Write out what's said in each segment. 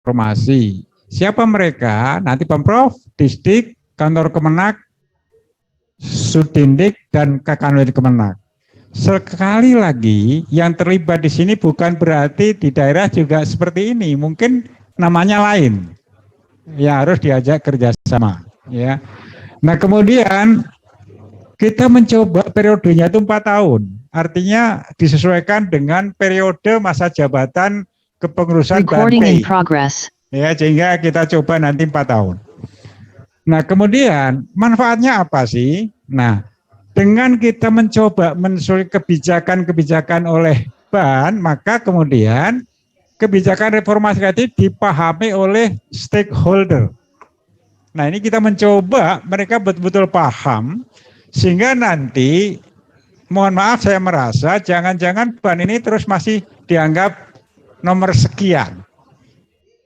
informasi. Siapa mereka? Nanti Pemprov, Distrik, Kantor Kemenak, Sudindik, dan Kakanwil Kemenak. Sekali lagi, yang terlibat di sini bukan berarti di daerah juga seperti ini. Mungkin namanya lain. Ya harus diajak kerjasama. Ya. Nah kemudian kita mencoba periodenya itu 4 tahun. Artinya disesuaikan dengan periode masa jabatan kepengurusan Banpei. Ya, sehingga kita coba nanti 4 tahun. Nah kemudian manfaatnya apa sih? Nah dengan kita mencoba mensusun kebijakan-kebijakan oleh BAN, maka kemudian kebijakan reformasi tadi dipahami oleh stakeholder. Nah ini kita mencoba mereka betul-betul paham, sehingga nanti, mohon maaf saya merasa jangan-jangan BAN ini terus masih dianggap nomor sekian.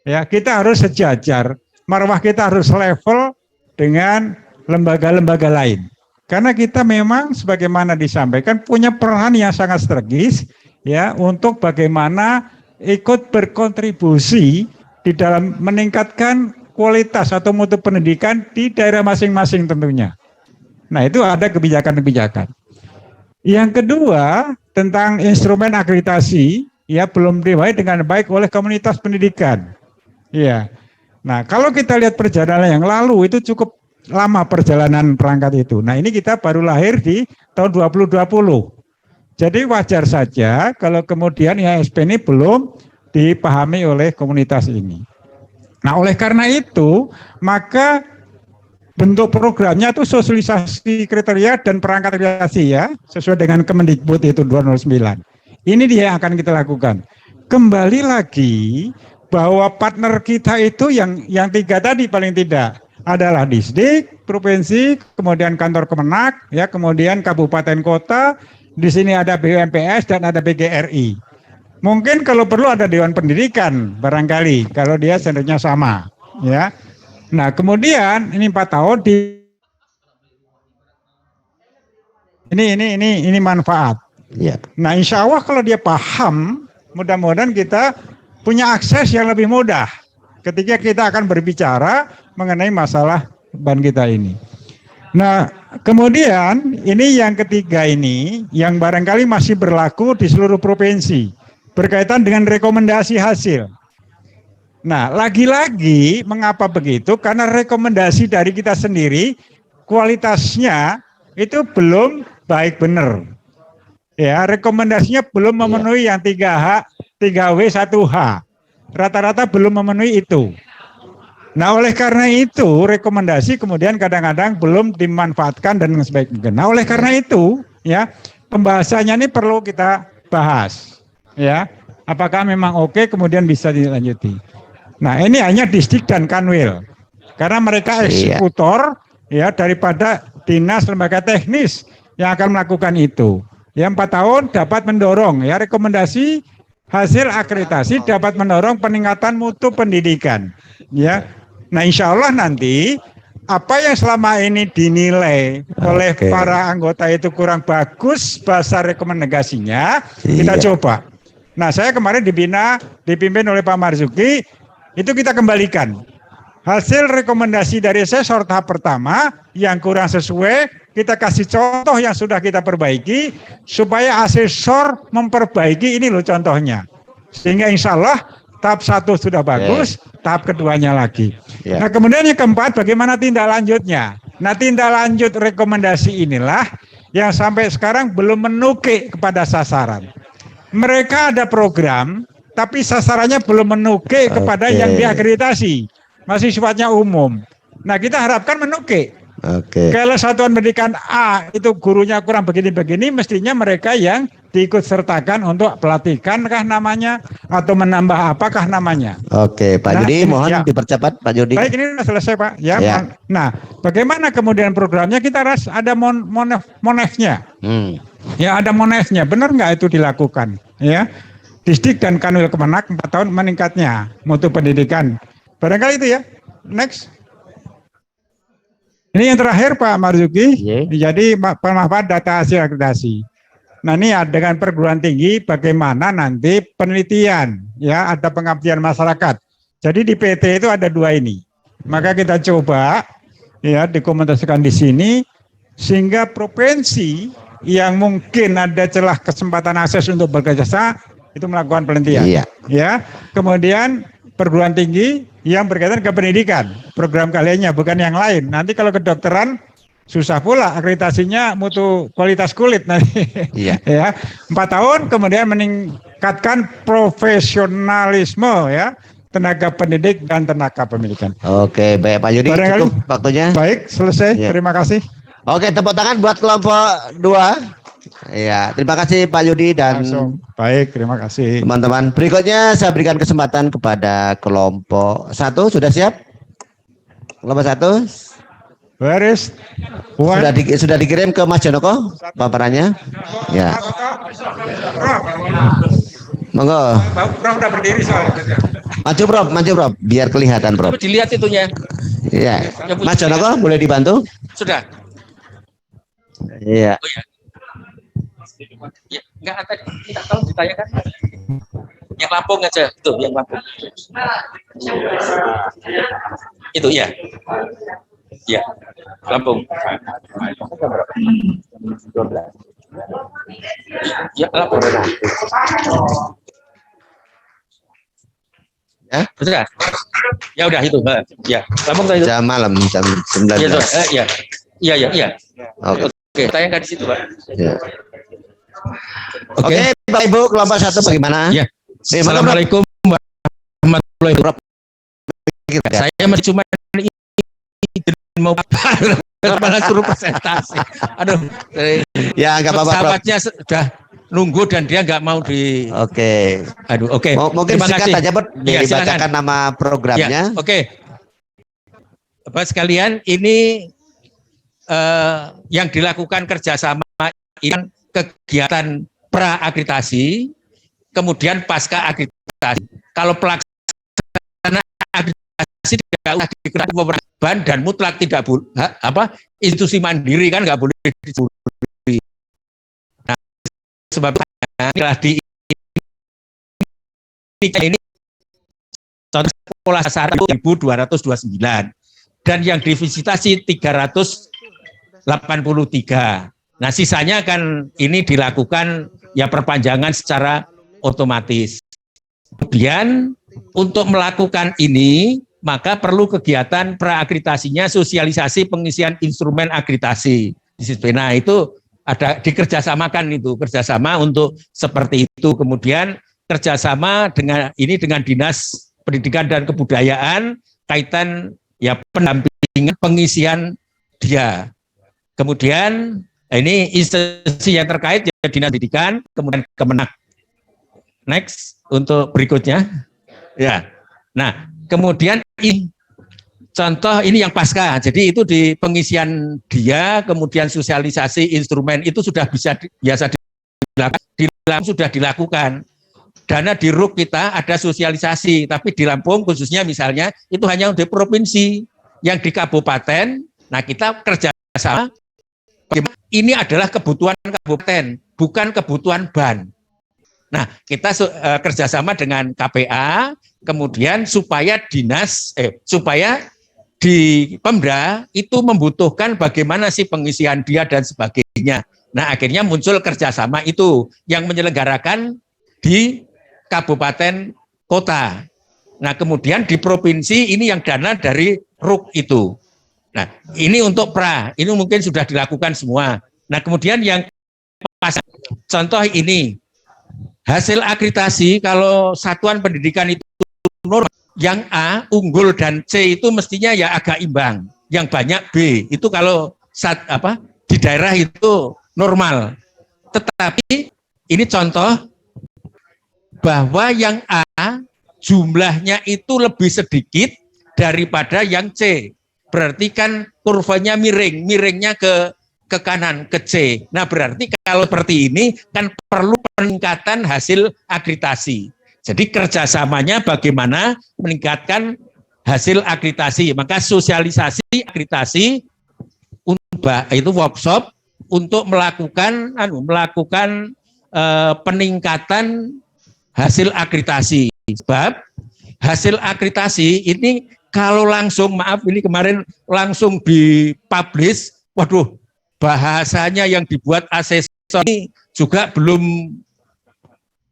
Ya, kita harus sejajar, marwah kita harus level dengan lembaga-lembaga lain. Karena kita memang sebagaimana disampaikan punya peran yang sangat strategis ya untuk bagaimana ikut berkontribusi di dalam meningkatkan kualitas atau mutu pendidikan di daerah masing-masing tentunya. Nah, itu ada kebijakan-kebijakan. Yang kedua, tentang instrumen akreditasi ya belum diwai dengan baik oleh komunitas pendidikan. Ya. Nah, kalau kita lihat perjalanan yang lalu itu cukup lama perjalanan perangkat itu. Nah, ini kita baru lahir di tahun 2020. Jadi wajar saja kalau kemudian IASP ini belum dipahami oleh komunitas ini. Nah, oleh karena itu, maka bentuk programnya itu sosialisasi kriteria dan perangkat akreditasi ya, sesuai dengan Kemendikbud itu 209. Ini dia yang akan kita lakukan. Kembali lagi bahwa partner kita itu yang 3 tadi paling tidak adalah distrik, provinsi, kemudian kantor Kemenak, ya, kemudian kabupaten kota. Di sini ada BUMPS dan ada BGRI. Mungkin kalau perlu ada Dewan Pendidikan barangkali kalau dia sendernya sama, ya. Nah kemudian ini 4 tahun ini manfaat. Ya. Nah insya Allah kalau dia paham, mudah-mudahan kita punya akses yang lebih mudah ketika kita akan berbicara mengenai masalah BAN kita ini. Nah kemudian ini yang ketiga ini yang barangkali masih berlaku di seluruh provinsi berkaitan dengan rekomendasi hasil. Nah, lagi-lagi mengapa begitu? Karena rekomendasi dari kita sendiri kualitasnya itu belum baik benar. Ya, rekomendasinya belum memenuhi yang 3H, 3W, 1H. Rata-rata belum memenuhi itu. Nah, oleh karena itu rekomendasi kemudian kadang-kadang belum dimanfaatkan dan sebaik mungkin. Nah, oleh karena itu, ya, pembahasannya ini perlu kita bahas. Ya, apakah memang oke kemudian bisa dilanjuti. Nah ini hanya distrik dan kanwil karena mereka eksekutor ya daripada dinas lembaga teknis yang akan melakukan itu. Yang 4 tahun dapat mendorong ya rekomendasi hasil akreditasi dapat mendorong peningkatan mutu pendidikan. Ya, nah insya Allah nanti apa yang selama ini dinilai oleh para anggota itu kurang bagus bahasa rekomendasinya kita coba. Nah saya kemarin dipimpin oleh Pak Marzuki. Itu kita kembalikan. Hasil rekomendasi dari asesor tahap pertama yang kurang sesuai, kita kasih contoh yang sudah kita perbaiki, supaya asesor memperbaiki ini loh contohnya. Sehingga insya Allah tahap 1 sudah bagus, tahap keduanya lagi. Nah kemudian yang keempat, bagaimana tindak lanjutnya? Nah tindak lanjut rekomendasi inilah yang sampai sekarang belum menukik kepada sasaran. Mereka ada program, tapi sasarannya belum menukik kepada yang diakreditasi, masih sifatnya umum. Nah kita harapkan menukik. Kalau satuan pendidikan A itu gurunya kurang begini-begini, mestinya mereka yang diikut sertakan untuk pelatihan kah namanya, atau menambah apakah namanya. Oke Pak Judi, mohon dipercepat Pak Judi. Baik, ini sudah selesai Pak. Ya. Nah bagaimana kemudian programnya, kita harus ada monefnya. Ya ada monefnya, benar nggak itu dilakukan? Ya. Distrik dan kanwil Kemenak 4 tahun meningkatnya mutu pendidikan. Barangkali itu ya. Next. Ini yang terakhir Pak Marzuki. Jadi pemanfaat data hasil akreditasi. Nah ini dengan perguruan tinggi bagaimana nanti penelitian ya ada pengabdian masyarakat. Jadi di PT itu ada 2 ini. Maka kita coba ya dikomunikasikan di sini sehingga provinsi yang mungkin ada celah kesempatan akses untuk bekerjasama itu melakukan penelitian. Iya. Ya. Kemudian perguruan tinggi yang berkaitan ke pendidikan, program kaliannya bukan yang lain. Nanti kalau kedokteran susah pula akreditasinya mutu kualitas kulit nanti. Iya. Ya, 4 tahun kemudian meningkatkan profesionalisme ya tenaga pendidik dan tenaga pendidikan. Oke, baik Pak Yudi, cukup waktunya. Baik, selesai. Ya. Terima kasih. Oke, tepuk tangan buat kelompok 2. Ya, terima kasih Pak Yudi dan langsung. Baik, terima kasih. Teman-teman, berikutnya saya berikan kesempatan kepada kelompok 1. Sudah siap? Kelompok 1. Beres. Sudah dikirim ke Mas Jonoko paparannya? Ya. Monggo. Prof udah berdiri soalnya. Maju Prof, biar kelihatan Prof. Dilihat itunya. Iya. Mas Jonoko boleh dibantu? Sudah. Iya. Oh, ya. Ya, enggak ada, tidak tahu ditanyakan. Yang Lampung aja, tuh yang Lampung. Itu ya. Ya, Lampung. Ya, Lampung. Ya, sudah. Ya udah itu. Ya, Lampung tadi itu. Jam malam jam 19. Ya, iya. Oke. Oke, tayangkan di situ, Pak. Ya. Oke, Bapak Ibu kelompok 1 bagaimana? Ya. Assalamualaikum warahmatullahi wabarakatuh. Saya masih cuma mau malah suruh presentasi. Aduh, ya nggak apa-apa. Sahabatnya sudah nunggu dan dia nggak mau di. Oke. Aduh, oke. Mungkin singkat aja, Bud. Ya, dibacakan nama programnya. Ya, oke. Bapak sekalian, ini yang dilakukan kerjasama ini kegiatan pra-akreditasi, kemudian pasca akreditasi. Kalau pelaksana akreditasi tidak usah dikerahkan pemerintah ban dan mutlak tidak boleh institusi mandiri kan nggak boleh dicuri. Nah, sebabnya telah di ini contoh sekolah dasar 1229 dan yang divisitasi 383. Nah, sisanya kan ini dilakukan ya perpanjangan secara otomatis. Kemudian untuk melakukan ini maka perlu kegiatan pra-akreditasinya, sosialisasi pengisian instrumen akreditasi. Nah, itu ada dikerjasamakan itu, kerjasama untuk seperti itu. Kemudian kerjasama dengan Dinas Pendidikan dan Kebudayaan kaitan ya pendampingan pengisian dia. Kemudian ini instansi yang terkait ya Dinas Pendidikan, kemudian Kemenak. Next untuk berikutnya. Ya. Nah, kemudian contoh ini yang pasca. Jadi itu di pengisian dia, kemudian sosialisasi instrumen itu sudah biasa dilakukan, sudah dilakukan. Dana di RUK kita ada sosialisasi, tapi di Lampung khususnya misalnya itu hanya untuk provinsi, yang di kabupaten. Nah, kita kerjasama. Ini adalah kebutuhan kabupaten, bukan kebutuhan ban. Nah, kita kerjasama dengan KPA, kemudian supaya supaya di Pemda itu membutuhkan bagaimana sih pengisian dia dan sebagainya. Nah, akhirnya muncul kerjasama itu yang menyelenggarakan di kabupaten kota. Nah, kemudian di provinsi ini yang dana dari RUK itu. Nah, ini untuk ini mungkin sudah dilakukan semua. Nah, kemudian yang pas contoh ini hasil akreditasi kalau satuan pendidikan itu normal, yang A unggul dan C itu mestinya ya agak imbang, yang banyak B itu kalau di daerah itu normal. Tetapi ini contoh bahwa yang A jumlahnya itu lebih sedikit daripada yang C. Berarti kan kurvanya miringnya ke kanan, ke C. Nah, berarti kalau seperti ini kan perlu peningkatan hasil akreditasi. Jadi kerjasamanya bagaimana meningkatkan hasil akreditasi. Maka sosialisasi akreditasi itu workshop untuk melakukan peningkatan hasil akreditasi. Sebab hasil akreditasi ini kalau langsung, maaf ini kemarin langsung dipublish, waduh bahasanya yang dibuat asesor ini juga belum,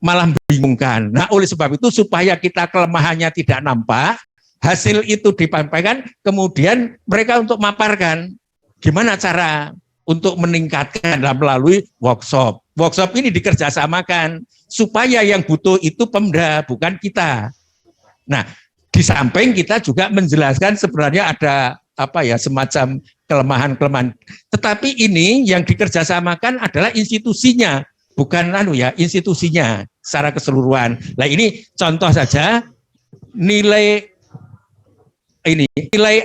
malah membingungkan. Nah oleh sebab itu supaya kita kelemahannya tidak nampak, hasil itu disampaikan, kemudian mereka untuk maparkan gimana cara untuk meningkatkan melalui workshop. Workshop ini dikerjasamakan supaya yang butuh itu Pemda, bukan kita. Nah, di samping kita juga menjelaskan sebenarnya ada apa ya, semacam kelemahan-kelemahan. Tetapi ini yang dikerjasamakan adalah institusinya, bukan institusinya secara keseluruhan. Nah, ini contoh saja, nilai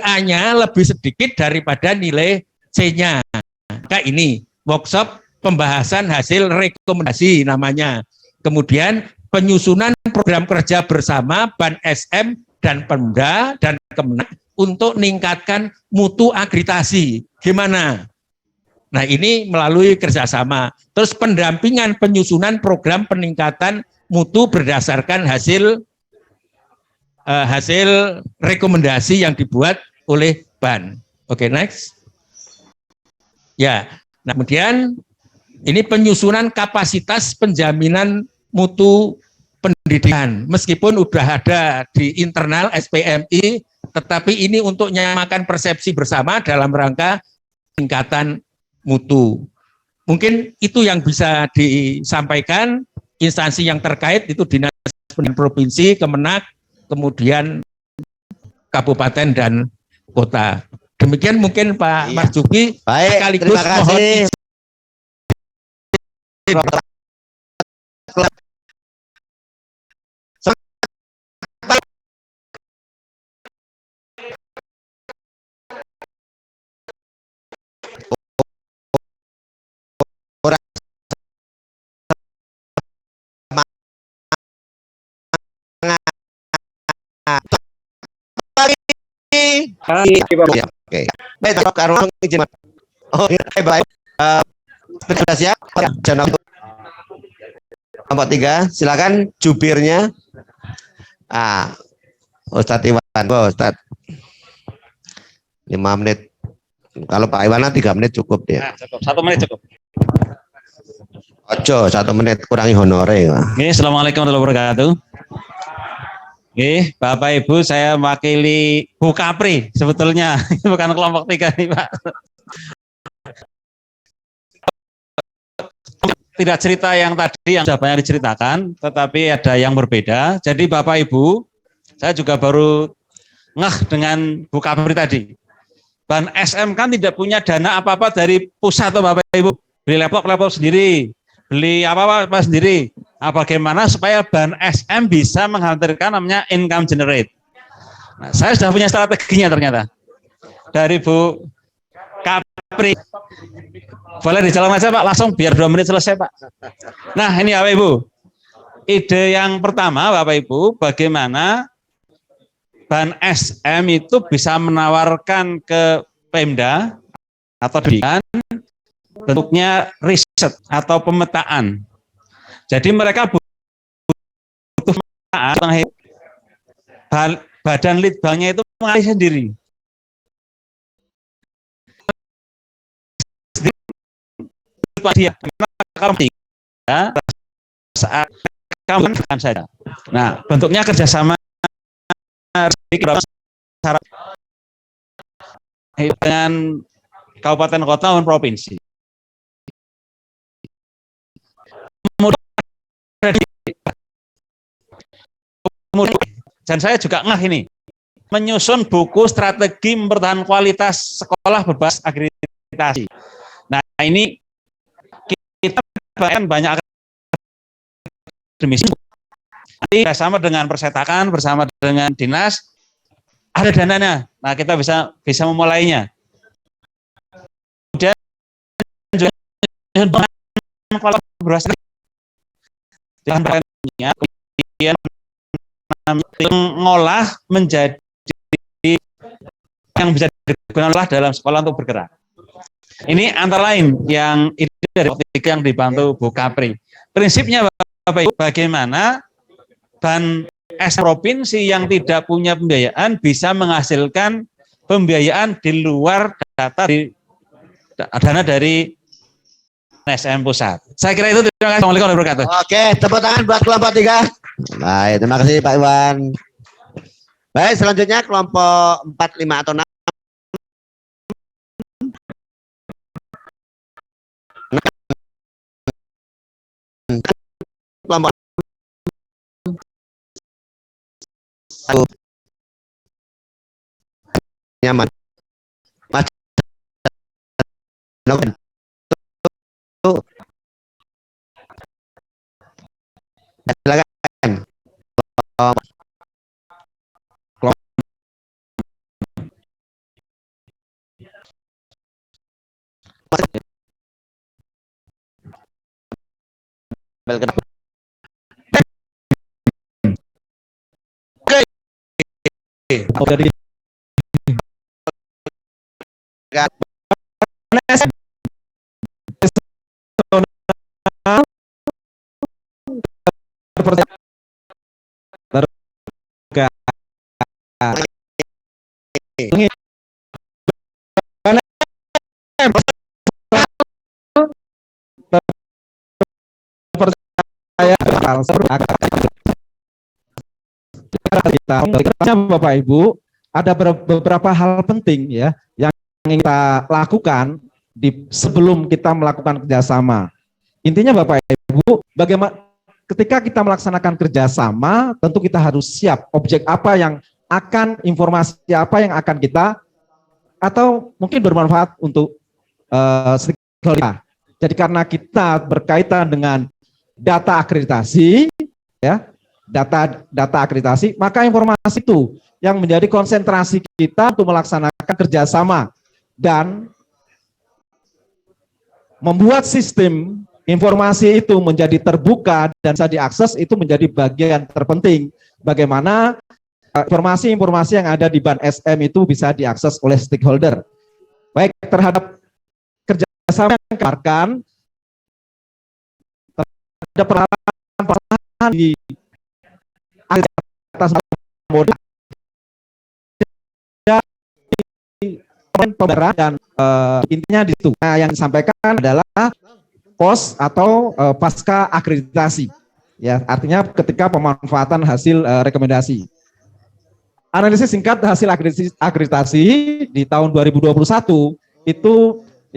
A-nya lebih sedikit daripada nilai C-nya. Maka ini workshop pembahasan hasil rekomendasi namanya. Kemudian penyusunan program kerja bersama Ban SM dan Pemda dan Kemenag untuk meningkatkan mutu akreditasi. Gimana? Nah ini melalui kerjasama. Terus pendampingan penyusunan program peningkatan mutu berdasarkan hasil rekomendasi yang dibuat oleh Ban. Oke, next. Ya, nah kemudian ini penyusunan kapasitas penjaminan mutu pendidikan. Meskipun sudah ada di internal SPMI, tetapi ini untuk menyamakan persepsi bersama dalam rangka peningkatan mutu. Mungkin itu yang bisa disampaikan instansi yang terkait, itu Dinas Pendidikan Provinsi, Kemenag, kemudian kabupaten dan kota. Demikian mungkin Pak Marzuki. Baik, sekaligus terima kasih. Oke. Baik, karena izin. Oh, baik. Sudah siap? Kelompok 3, silakan jubirnya. Ustadz Iwan, Ustadz. 5 menit. Kalau Pak Iwan 3 menit cukup dia. Cukup. 1 menit cukup. Ojo, 1 menit kurangi honore. Assalamualaikum warahmatullahi wabarakatuh. Bapak Ibu, saya mewakili Bu Kapri sebetulnya, bukan kelompok 3 nih Pak. Tidak cerita yang tadi yang sudah banyak diceritakan, tetapi ada yang berbeda. Jadi Bapak Ibu, saya juga baru ngeh dengan Bu Kapri tadi. Ban SM kan tidak punya dana apa-apa dari pusat atau Bapak Ibu. Beli laptop sendiri, beli apa-apa sendiri. Nah, bagaimana supaya Ban SM bisa menghadirkan namanya income generate. Nah, saya sudah punya strateginya ternyata. Dari Bu Kapri. Boleh dijalankan saja Pak, langsung biar 2 menit selesai Pak. Nah ini Bapak Ibu. Ide yang pertama Bapak Ibu, bagaimana Ban SM itu bisa menawarkan ke Pemda atau pendidikan bentuknya riset atau pemetaan. Jadi mereka butuh pemetaan, badan litbangnya itu mengalih sendiri. Dia kalau tidak saat kamu kan saja. Nah bentuknya kerjasama dengan kabupaten kota maupun provinsi. Dan saya juga ngeh ini menyusun buku strategi mempertahankan kualitas sekolah berbasis akreditasi. Nah ini kita banyak akademisi bersama dengan persetakan, bersama dengan dinas ada dananya. Nah kita bisa memulainya. Kemudian kolaborasi dengan mengolah menjadi yang bisa digunakan dalam sekolah untuk bergerak. Ini antara lain yang ini dari yang dibantu Bu Kapri. Prinsipnya Bapak Ibu, bagaimana Ban provinsi yang tidak punya pembiayaan bisa menghasilkan pembiayaan di luar dana dari SSM pusat. Saya kira itu. Terima kasih. Assalamualaikum warahmatullahi wabarakatuh. Oke, tepuk tangan buat kelompok 3. Baik, terima kasih Pak Iwan. Baik, selanjutnya kelompok 4, 5 atau 6. Kelompok nyaman. Mas Nogan. Silakan. Dari kita Bapak Ibu ada beberapa hal penting ya yang ingin kita lakukan sebelum kita melakukan kerjasama. Intinya Bapak Ibu, bagaimana ketika kita melaksanakan kerjasama, tentu kita harus siap objek apa yang akan, informasi apa yang akan kita atau mungkin bermanfaat untuk stakeholder. Jadi karena kita berkaitan dengan data akreditasi, ya, data akreditasi, maka informasi itu yang menjadi konsentrasi kita untuk melaksanakan kerjasama dan membuat sistem informasi itu menjadi terbuka dan bisa diakses itu menjadi bagian terpenting. Bagaimana informasi-informasi yang ada di Ban SM itu bisa diakses oleh stakeholder. Baik terhadap kerjasama yang dikeluarkan, ada peralatan di atas modal pemberan dan intinya di situ. Nah, yang disampaikan adalah pos atau pasca akreditasi. Ya, artinya ketika pemanfaatan hasil rekomendasi. Analisis singkat hasil akreditasi di tahun 2021 itu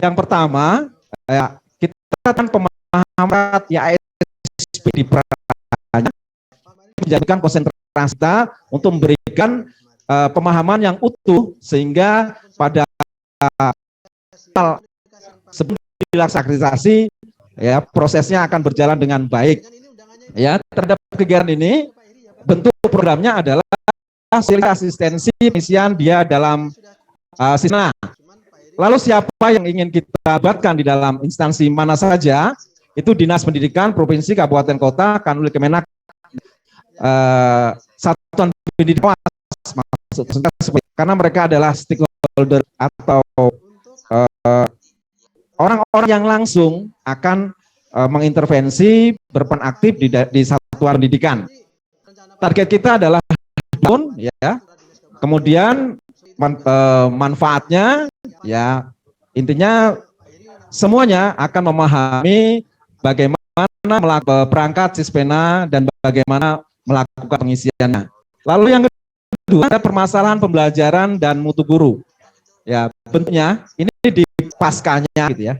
yang pertama kita kan pemahaman ya ASP di menjadikan konsentrasi kita untuk memberikan pemahaman yang utuh sehingga pada sebelum dilaksanakan akreditasi ya prosesnya akan berjalan dengan baik. Ya, terhadap kegiatan ini bentuk programnya adalah asistensi pengisian dia dalam sistem. Lalu siapa yang ingin kita libatkan di dalam instansi mana saja? Itu Dinas Pendidikan Provinsi, Kabupaten, Kota, Kanwil Kemenak, satuan pendidikan, karena mereka adalah stakeholder atau orang-orang yang langsung akan mengintervensi, berperan aktif di satuan pendidikan. Target kita adalah ya, kemudian manfaatnya ya intinya semuanya akan memahami bagaimana melakukan perangkat Sispena dan bagaimana melakukan pengisiannya. Lalu yang kedua ada permasalahan pembelajaran dan mutu guru. Ya, bentuknya ini di paskanya gitu ya.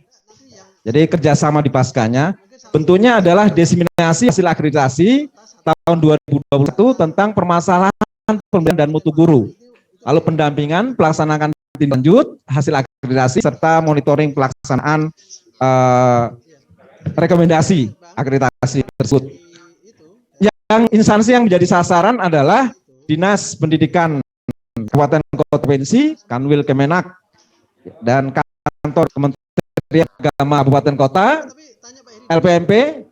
Jadi kerjasama di paskanya bentuknya adalah diseminasi hasil akreditasi tahun 2021 tentang permasalahan pembelajaran dan mutu guru. Lalu pendampingan pelaksanaan tindak lanjut hasil akreditasi serta monitoring pelaksanaan rekomendasi akreditasi tersebut. Yang instansi yang menjadi sasaran adalah Dinas Pendidikan Kabupaten Kota Provinsi, Kanwil Kemenak, dan kantor Kementerian Agama Kabupaten Kota, LPMP,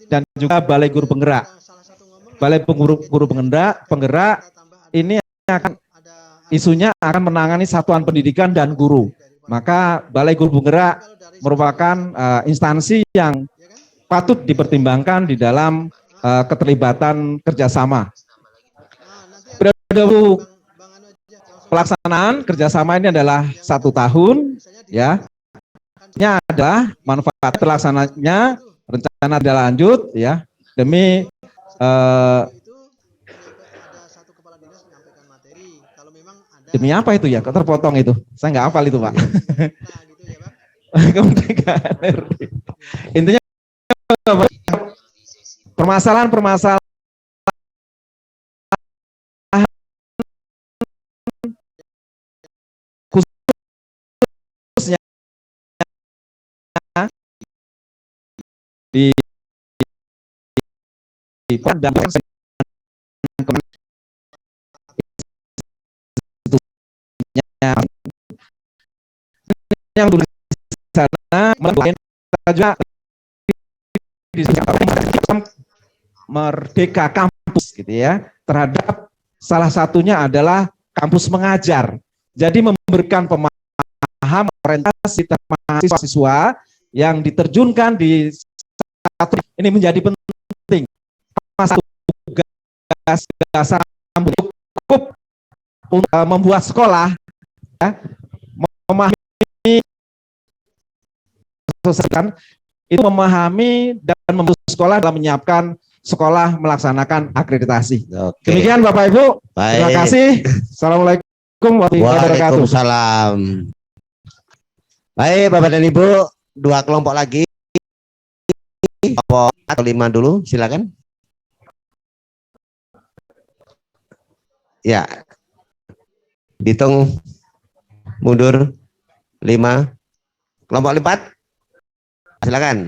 dan juga Balai Guru Penggerak. Balai Guru Penggerak ini akan isunya akan menangani satuan pendidikan dan guru. Maka Balai Guru Penggerak merupakan instansi yang patut dipertimbangkan di dalam keterlibatan kerjasama. pelaksanaan kerjasama ini adalah 1 tahun, ya. Ini adalah manfaat pelaksananya rencana berlanjut, ya, demi demi apa itu ya? Kok terpotong itu? Saya nggak hafal itu, Pak. Kemerdekaan RI. Intinya permasalahan-permasalahan khususnya di pandang yang tulis sana juga Merdeka Kampus gitu ya, terhadap salah satunya adalah kampus mengajar. Jadi memberikan pemahaman orientasi mahasiswa yang diterjunkan di satu ini menjadi penting. Satu tugas dasar cukup untuk membuat sekolah, ya, memahami itu memahami dan membuat sekolah dalam menyiapkan sekolah melaksanakan akreditasi. Oke. Demikian Bapak Ibu. Baik. Terima kasih. Assalamualaikum warahmatullahi wabarakatuh. Waalaikumsalam. Baik Bapak dan Ibu, 2 kelompok lagi. Kelompok atau 5 dulu, silakan. Ya. Hitung mundur 5. Kelompok 4. Silakan.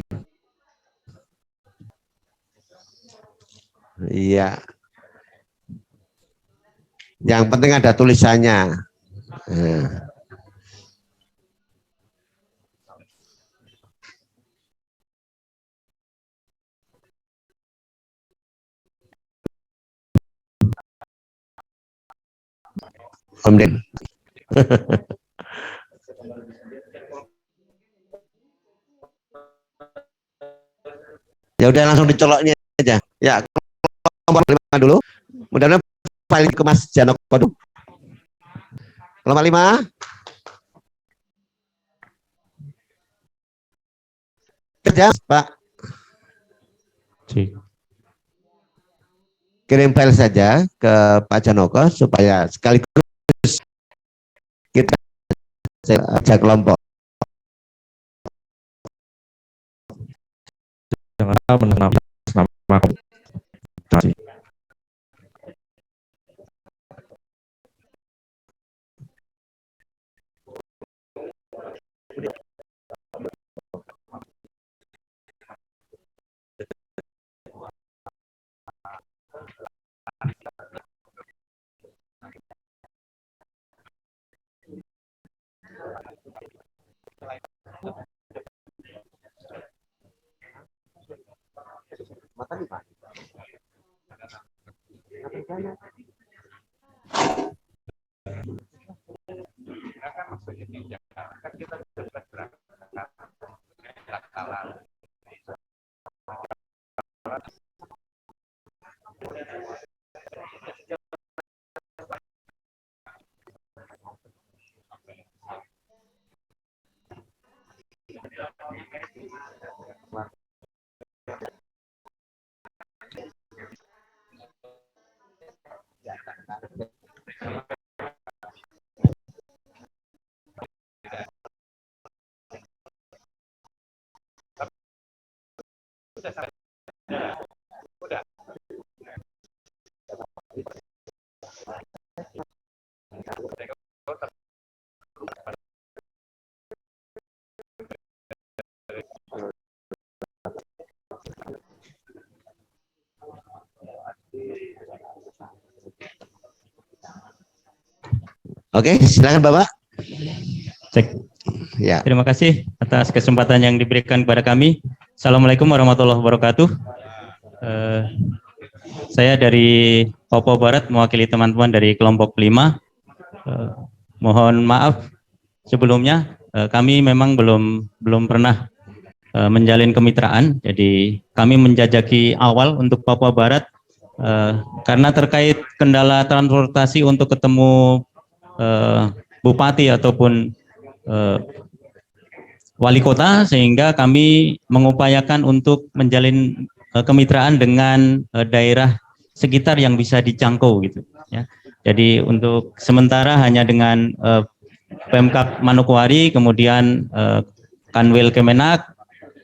Iya. Yang penting ada tulisannya. Om Den. Ya udah langsung dicoloknya aja. Ya, kelompok 5 dulu. Mudah-mudahan paling ke Mas Janoko dulu. Kelompok 5. Kerja, Pak. Kirim file saja ke Pak Janoko supaya sekaligus kita ajak kelompok. Oke, silakan Bapak. Cek. Ya. Terima kasih atas kesempatan yang diberikan kepada kami. Assalamualaikum warahmatullahi wabarakatuh. Saya dari Papua Barat mewakili teman-teman dari kelompok 5. Mohon maaf sebelumnya, kami memang belum pernah menjalin kemitraan. Jadi kami menjajaki awal untuk Papua Barat karena terkait kendala transportasi untuk ketemu bupati ataupun wali kota, sehingga kami mengupayakan untuk menjalin kemitraan dengan daerah sekitar yang bisa dijangkau gitu ya. Jadi untuk sementara hanya dengan Pemkab Manokwari, kemudian Kanwil Kemenak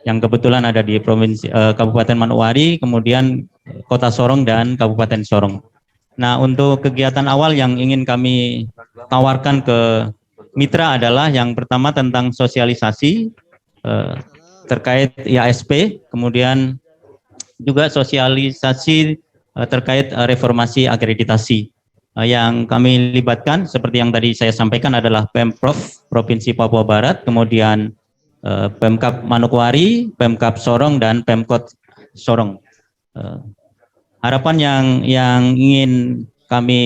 yang kebetulan ada di provinsi Kabupaten Manokwari, kemudian Kota Sorong dan Kabupaten Sorong. Nah, untuk kegiatan awal yang ingin kami tawarkan ke mitra adalah yang pertama tentang sosialisasi terkait IASP, kemudian juga sosialisasi terkait reformasi akreditasi. Yang kami libatkan seperti yang tadi saya sampaikan adalah Pemprov Provinsi Papua Barat, kemudian Pemkab Manokwari, Pemkab Sorong, dan Pemkot Sorong. Harapan yang ingin kami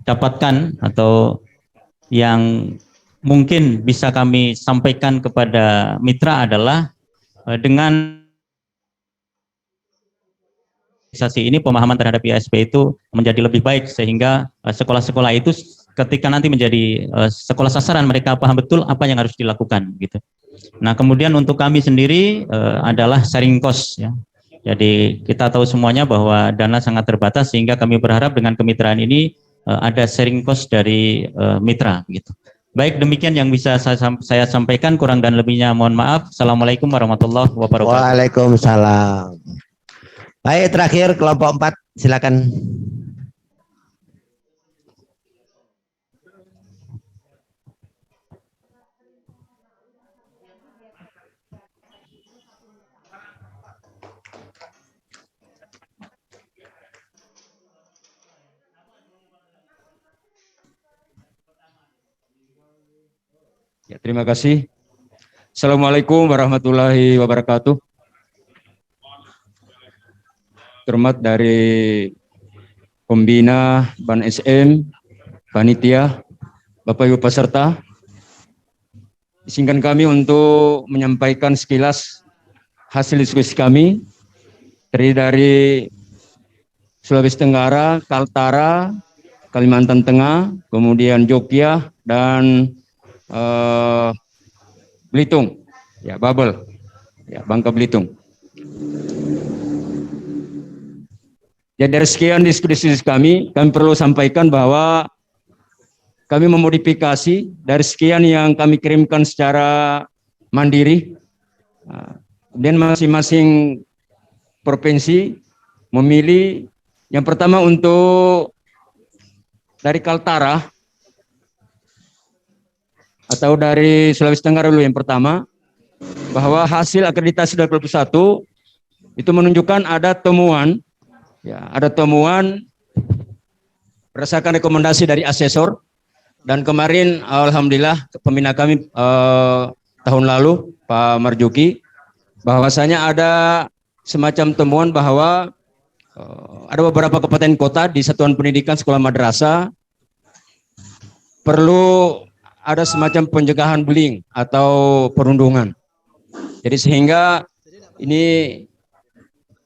dapatkan atau yang mungkin bisa kami sampaikan kepada mitra adalah dengan ini pemahaman terhadap IASP itu menjadi lebih baik, sehingga sekolah-sekolah itu ketika nanti menjadi sekolah sasaran mereka paham betul apa yang harus dilakukan gitu. Nah, kemudian untuk kami sendiri adalah sharing cost ya. Jadi kita tahu semuanya bahwa dana sangat terbatas, sehingga kami berharap dengan kemitraan ini ada sharing cost dari mitra gitu. Baik, demikian yang bisa saya sampaikan, kurang dan lebihnya mohon maaf. Assalamualaikum warahmatullahi wabarakatuh. Waalaikumsalam. Baik, terakhir kelompok 4, silakan. Ya, terima kasih. Assalamualaikum warahmatullahi wabarakatuh. Terhormat dari Pembina Ban SM, Panitia, Bapak Ibu peserta, izinkan kami untuk menyampaikan sekilas hasil diskusi kami terdiri dari Sulawesi Tenggara, Kaltara, Kalimantan Tengah, kemudian Jogja, dan Belitung, ya Babel, ya Bangka Belitung. Ya, dari sekian diskusi kami perlu sampaikan bahwa kami memodifikasi dari sekian yang kami kirimkan secara mandiri. Kemudian masing-masing provinsi memilih yang pertama untuk dari Kaltara atau dari Sulawesi Tenggara dulu yang pertama, bahwa hasil akreditasi 2021 itu menunjukkan ada temuan, ya, ada temuan berdasarkan rekomendasi dari asesor, dan kemarin alhamdulillah pembina kami tahun lalu Pak Marjuki, bahwasanya ada semacam temuan bahwa ada beberapa kabupaten kota di satuan pendidikan sekolah madrasah perlu ada semacam pencegahan bullying atau perundungan. Jadi sehingga ini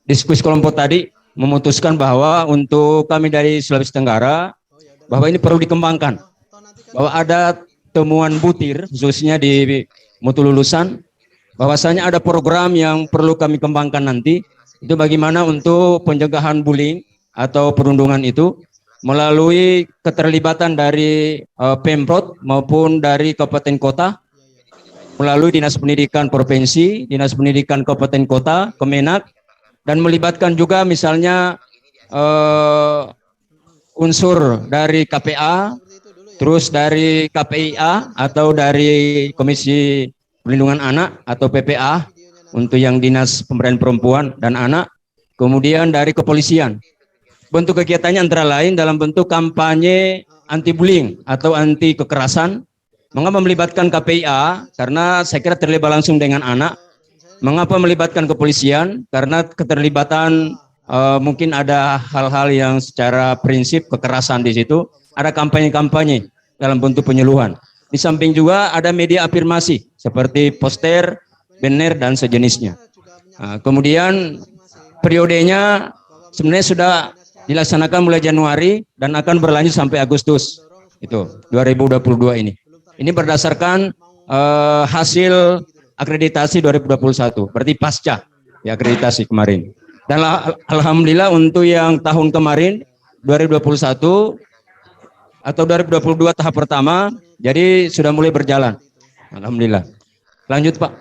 diskusi kelompok tadi memutuskan bahwa untuk kami dari Sulawesi Tenggara bahwa ini perlu dikembangkan. Bahwa ada temuan butir khususnya di mutu lulusan, bahwasanya ada program yang perlu kami kembangkan nanti, itu bagaimana untuk pencegahan bullying atau perundungan itu melalui keterlibatan dari Pemprov maupun dari kabupaten kota, melalui Dinas Pendidikan Provinsi, Dinas Pendidikan Kabupaten Kota, Kemenak, dan melibatkan juga misalnya unsur dari KPA, terus dari KPIA atau dari Komisi Perlindungan Anak atau PPA untuk yang Dinas Pemberdayaan Perempuan dan Anak, kemudian dari kepolisian. Bentuk kegiatannya antara lain dalam bentuk kampanye anti-bullying atau anti kekerasan. Mengapa melibatkan KPIA? Karena saya kira terlibat langsung dengan anak. Mengapa melibatkan kepolisian? Karena keterlibatan mungkin ada hal-hal yang secara prinsip kekerasan di situ. Ada kampanye-kampanye dalam bentuk penyuluhan. Di samping juga ada media afirmasi seperti poster, banner, dan sejenisnya. Kemudian periodenya sebenarnya sudah dilaksanakan mulai Januari dan akan berlanjut sampai Agustus. Itu 2022 ini. Ini berdasarkan hasil akreditasi 2021, berarti pasca ya akreditasi kemarin. Dan alhamdulillah untuk yang tahun kemarin 2021 atau 2022 tahap pertama, jadi sudah mulai berjalan. Alhamdulillah. Lanjut Pak.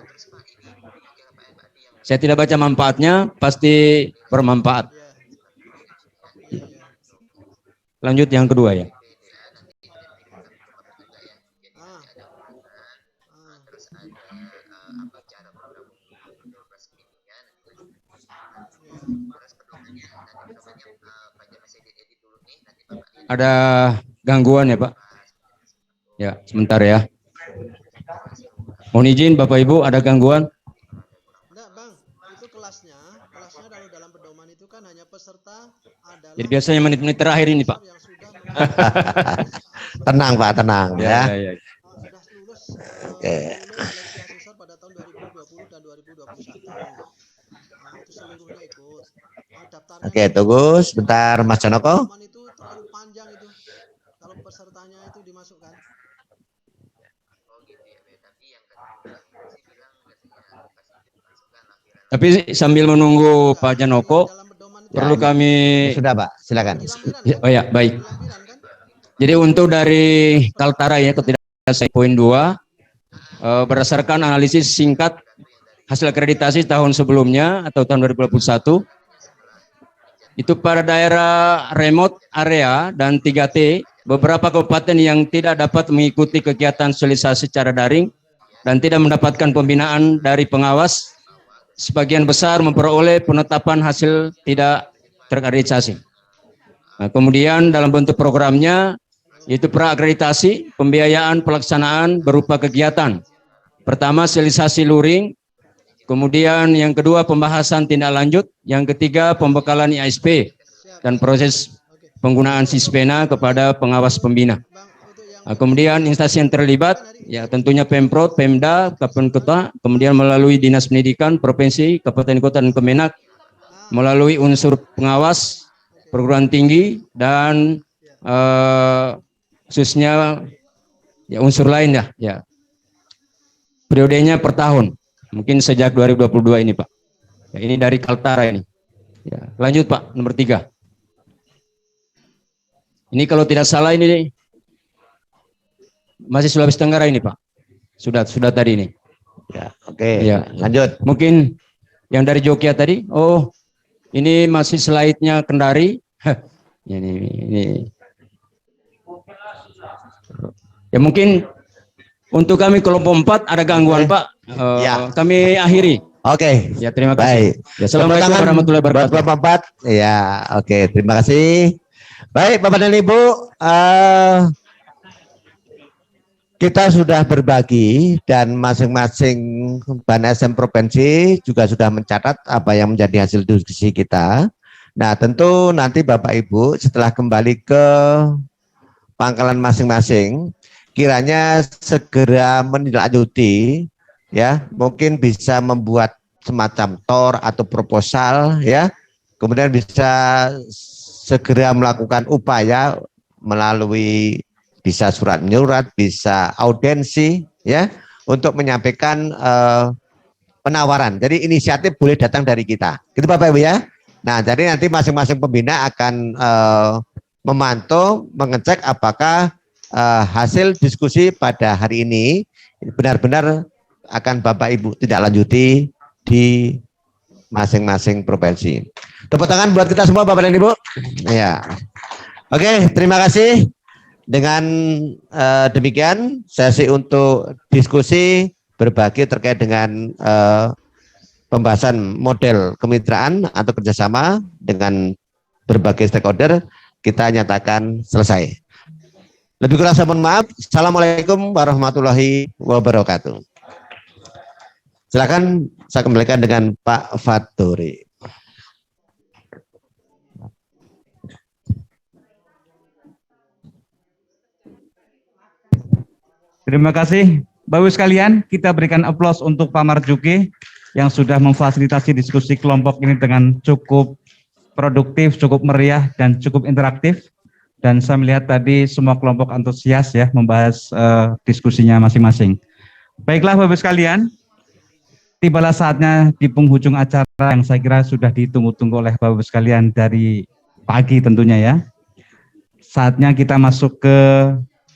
Saya tidak baca manfaatnya, pasti bermanfaat. Lanjut yang kedua ya. Ada gangguan ya Pak? Ya, sebentar ya. Mohon izin Bapak Ibu, ada gangguan? Enggak Bang, itu kelasnya kalau dalam pedoman itu kan hanya peserta adalah. Jadi biasanya menit-menit terakhir ini Pak. Yang sudah Tenang Pak, tenang ya. sudah lulus Oke. seleksi asesor pada tahun 2020 dan 2021. Nah, itu seluruhnya ikut. Daftarnya Oke, tunggu sebentar Mas Janoko. pedoman itu terlalu panjang itu. Kalau pesertanya itu dimasukkan. Tapi sambil menunggu Pak Janoko, Dalam pedoman itu perlu kami. Sudah Pak, silakan. Oh ya, baik. Jadi untuk dari Kaltara ya, ketidaksaksian poin 2, berdasarkan analisis singkat hasil akreditasi tahun sebelumnya atau tahun 2021, itu pada daerah remote area dan 3T, beberapa kabupaten yang tidak dapat mengikuti kegiatan sosialisasi secara daring dan tidak mendapatkan pembinaan dari pengawas, sebagian besar memperoleh penetapan hasil tidak terakreditasi. Nah, kemudian dalam bentuk programnya, yaitu praakreditasi, pembiayaan pelaksanaan berupa kegiatan. Pertama, sosialisasi luring. Kemudian yang kedua, pembahasan tindak lanjut. Yang ketiga, pembekalan ISP dan proses penggunaan Sispena kepada pengawas pembina. Nah, kemudian instansi yang terlibat, ya tentunya Pemprov, Pemda, Kabupaten Kota, kemudian melalui Dinas Pendidikan, Provinsi, Kabupaten Kota, dan Kemenak, melalui unsur pengawas, perguruan tinggi, dan khususnya ya unsur lain ya. Periodenya per tahun, mungkin sejak 2022 ini Pak. Ya, ini dari Kaltara ini. Ya, lanjut Pak, nomor 3. Ini kalau tidak salah ini masih Sulawesi Tenggara ini Pak. Sudah tadi ini. Ya, oke. Ya. Lanjut. Mungkin yang dari Jogja tadi. Oh, ini masih slide-nya Kendari. ini. Ya mungkin untuk kami kelompok 4 ada gangguan Pak. Ya. Kami akhiri. Oke. Ya terima kasih. Baik. Ya, Assalamualaikum warahmatullahi wabarakatuh. Buat Bapak 4. Ya, oke. Terima kasih. Baik, Bapak dan Ibu. Kita sudah berbagi dan masing-masing Ban SM Provinsi juga sudah mencatat apa yang menjadi hasil diskusi kita. Nah, tentu nanti Bapak Ibu setelah kembali ke pangkalan masing-masing, kiranya segera menindaklanjuti, ya, mungkin bisa membuat semacam TOR atau proposal, ya, kemudian bisa segera melakukan upaya melalui bisa surat menyurat, bisa audiensi, ya, untuk menyampaikan penawaran. Jadi inisiatif boleh datang dari kita, gitu Bapak Ibu ya. Nah, jadi nanti masing-masing pembina akan memantau, mengecek apakah hasil diskusi pada hari ini benar-benar akan Bapak Ibu tidak lanjuti di masing-masing provinsi. Tepuk tangan buat kita semua Bapak dan Ibu. Ya. Oke, terima kasih. Dengan demikian sesi untuk diskusi berbagi terkait dengan pembahasan model kemitraan atau kerjasama dengan berbagai stakeholder kita nyatakan selesai. Lebih kurang saya mohon maaf. Assalamualaikum warahmatullahi wabarakatuh. Silakan saya kembalikan dengan Pak Faturi. Terima kasih Bapak Ibu sekalian, kita berikan aplaus untuk Pak Marjuki yang sudah memfasilitasi diskusi kelompok ini dengan cukup produktif, cukup meriah, dan cukup interaktif. Dan saya melihat tadi semua kelompok antusias ya membahas diskusinya masing-masing. Baiklah Bapak sekalian, tibalah saatnya di penghujung acara yang saya kira sudah ditunggu-tunggu oleh Bapak sekalian dari pagi tentunya ya. Saatnya kita masuk ke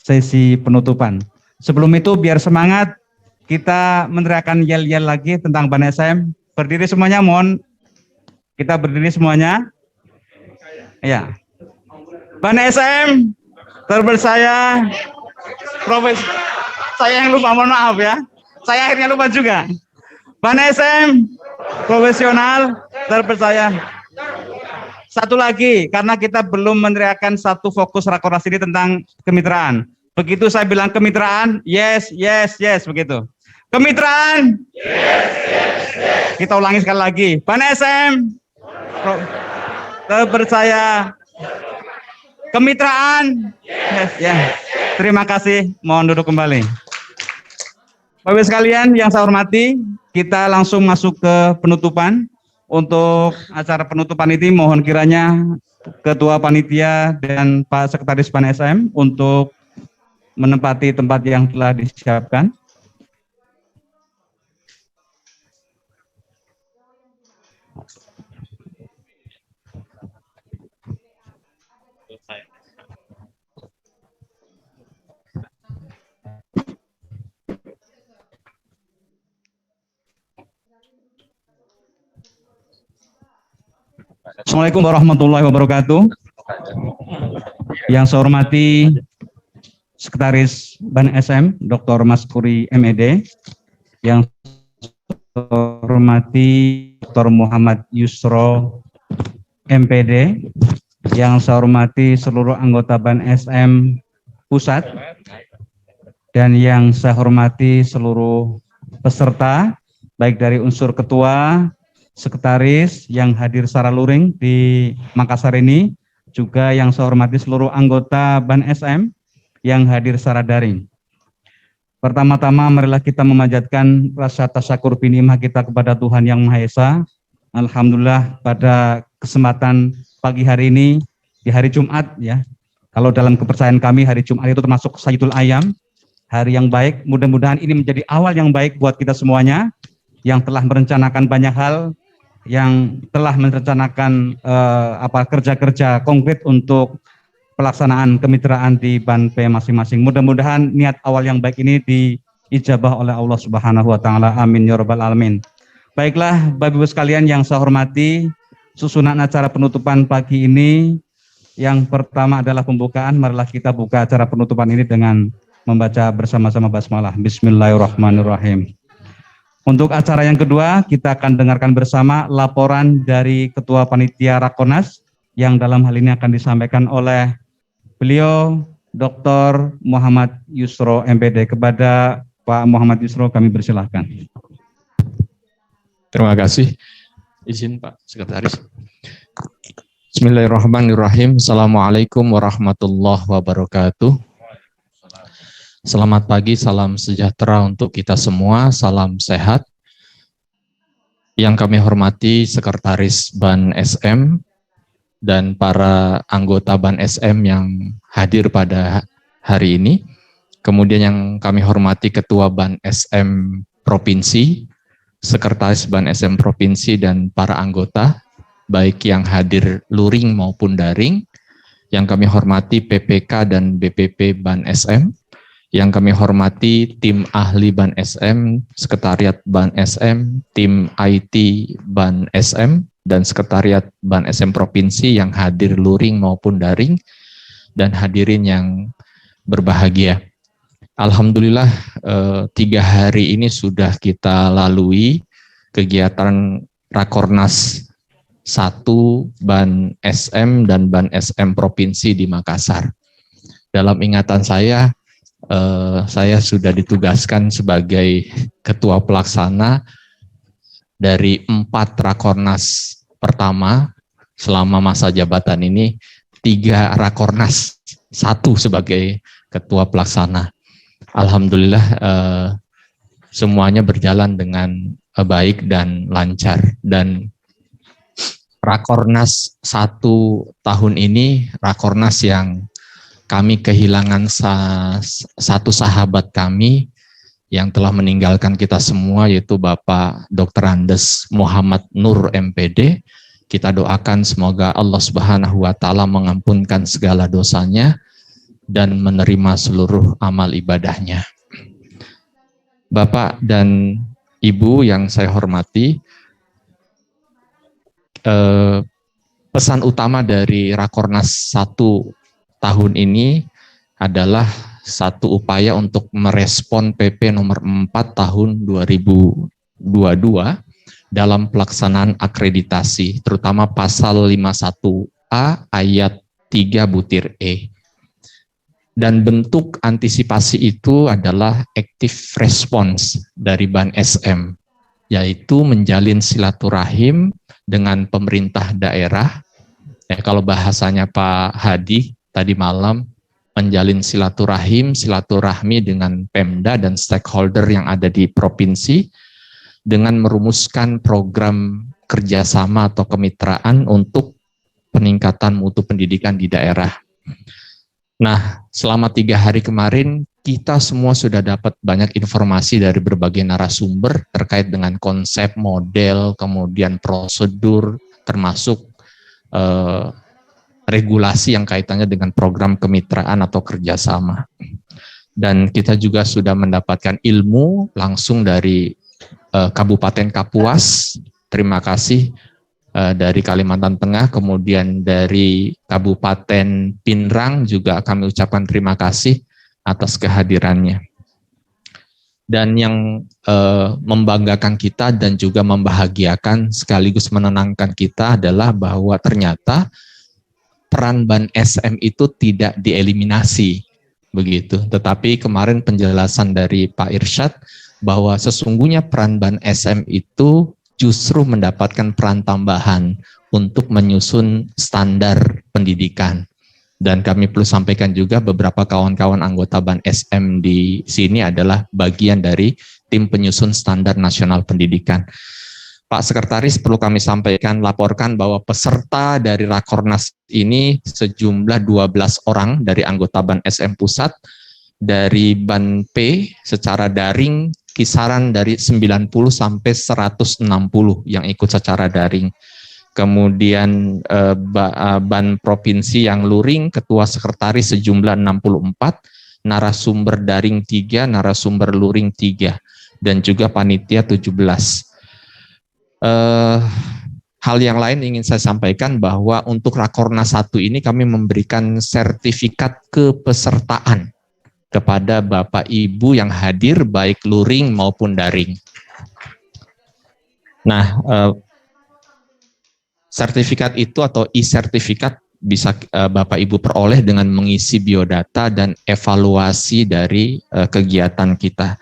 sesi penutupan. Sebelum itu biar semangat, kita meneriakan yel-yel lagi tentang Ban SM. Berdiri semuanya, mohon kita berdiri semuanya. Ya. Ban SM, terpercaya, saya yang lupa, mohon maaf ya. Saya akhirnya lupa juga. Ban SM, profesional, terpercaya. Satu lagi, karena kita belum meneriakan satu fokus rakornas ini tentang kemitraan. Begitu saya bilang kemitraan, yes, yes, yes, begitu. Kemitraan, yes, yes, yes. Kita ulangi sekali lagi. Ban SM, terpercaya. Kemitraan, yes, ya. Terima kasih. Mohon duduk kembali. Bapak sekalian yang saya hormati, kita langsung masuk ke penutupan. Untuk acara penutupan ini mohon kiranya Ketua Panitia dan Pak Sekretaris Ban SM untuk menempati tempat yang telah disiapkan. Assalamualaikum warahmatullahi wabarakatuh. Yang saya hormati Sekretaris Ban SM, Dr. Maskuri MED. Yang saya hormati Dr. Muhammad Yusro MPD. Yang saya hormati seluruh anggota Ban SM Pusat. Dan yang saya hormati seluruh peserta, baik dari unsur ketua, sekretaris yang hadir secara luring di Makassar ini, juga yang saya hormati seluruh anggota Ban SM yang hadir secara daring. Pertama-tama marilah kita memanjatkan rasa tasyakur binimah kita kepada Tuhan Yang Maha Esa. Alhamdulillah pada kesempatan pagi hari ini, di hari Jumat ya, kalau dalam kepercayaan kami hari Jumat itu termasuk Sayyidul Ayam, hari yang baik. Mudah-mudahan ini menjadi awal yang baik buat kita semuanya yang telah merencanakan banyak hal, yang telah merencanakan kerja-kerja konkret untuk pelaksanaan kemitraan di Ban P masing-masing. Mudah-mudahan niat awal yang baik ini diijabah oleh Allah Subhanahu wa taala. Amin ya rabbal alamin. Baiklah Bapak Ibu sekalian yang saya hormati, susunan acara penutupan pagi ini yang pertama adalah pembukaan. Marilah kita buka acara penutupan ini dengan membaca bersama-sama basmalah. Bismillahirrahmanirrahim. Untuk acara yang kedua, kita akan dengarkan bersama laporan dari Ketua Panitia Rakornas yang dalam hal ini akan disampaikan oleh beliau Dr. Muhammad Yusro MPD. Kepada Pak Muhammad Yusro kami persilahkan. Terima kasih. Izin Pak Sekretaris. Bismillahirrahmanirrahim. Assalamualaikum warahmatullahi wabarakatuh. Selamat pagi, salam sejahtera untuk kita semua, salam sehat. Yang kami hormati Sekretaris Ban SM dan para anggota Ban SM yang hadir pada hari ini. Kemudian yang kami hormati Ketua Ban SM Provinsi, Sekretaris Ban SM Provinsi dan para anggota, baik yang hadir luring maupun daring. Yang kami hormati PPK dan BPP Ban SM. Yang kami hormati tim ahli Ban SM, Sekretariat Ban SM, tim IT Ban SM, dan Sekretariat Ban SM Provinsi yang hadir luring maupun daring, dan hadirin yang berbahagia. Alhamdulillah 3 hari ini sudah kita lalui kegiatan Rakornas 1 Ban SM dan Ban SM Provinsi di Makassar. Dalam ingatan saya sudah ditugaskan sebagai ketua pelaksana dari 4 Rakornas pertama selama masa jabatan ini, 3 Rakornas, 1 sebagai ketua pelaksana. Alhamdulillah semuanya berjalan dengan baik dan lancar, dan Rakornas 1 tahun ini, Rakornas yang kami kehilangan satu sahabat kami yang telah meninggalkan kita semua, yaitu Bapak Dr. Andes Muhammad Nur MPD. Kita doakan semoga Allah Subhanahu wa Ta'ala mengampunkan segala dosanya dan menerima seluruh amal ibadahnya. Bapak dan Ibu yang saya hormati, pesan utama dari Rakornas 1 tahun ini adalah satu upaya untuk merespon PP nomor 4 tahun 2022 dalam pelaksanaan akreditasi, terutama pasal 51A ayat 3 butir E. Dan bentuk antisipasi itu adalah active response dari Ban SM, yaitu menjalin silaturahim dengan pemerintah daerah. Kalau bahasanya Pak Hadi tadi malam, menjalin silaturahmi dengan Pemda dan stakeholder yang ada di provinsi dengan merumuskan program kerjasama atau kemitraan untuk peningkatan mutu pendidikan di daerah. Nah, selama 3 hari kemarin kita semua sudah dapat banyak informasi dari berbagai narasumber terkait dengan konsep, model, kemudian prosedur, termasuk regulasi yang kaitannya dengan program kemitraan atau kerjasama. Dan kita juga sudah mendapatkan ilmu langsung dari Kabupaten Kapuas, terima kasih, dari Kalimantan Tengah, kemudian dari Kabupaten Pinrang juga kami ucapkan terima kasih atas kehadirannya. Dan yang membanggakan kita dan juga membahagiakan sekaligus menenangkan kita adalah bahwa ternyata peran Ban SM itu tidak dieliminasi begitu. Tetapi kemarin penjelasan dari Pak Irsyad bahwa sesungguhnya peran Ban SM itu justru mendapatkan peran tambahan untuk menyusun standar pendidikan. Dan kami perlu sampaikan juga beberapa kawan-kawan anggota Ban SM di sini adalah bagian dari tim penyusun standar nasional pendidikan. Pak Sekretaris, perlu kami sampaikan, laporkan bahwa peserta dari Rakornas ini sejumlah 12 orang dari anggota Ban SM Pusat, dari Ban P secara daring kisaran dari 90 sampai 160 yang ikut secara daring. Kemudian Ban Provinsi yang luring, ketua sekretaris sejumlah 64, narasumber daring 3, narasumber luring 3, dan juga panitia 17. Hal yang lain ingin saya sampaikan bahwa untuk Rakornas 1 ini kami memberikan sertifikat kepesertaan kepada Bapak Ibu yang hadir baik luring maupun daring. Nah, sertifikat itu atau e-sertifikat bisa Bapak Ibu peroleh dengan mengisi biodata dan evaluasi dari kegiatan kita.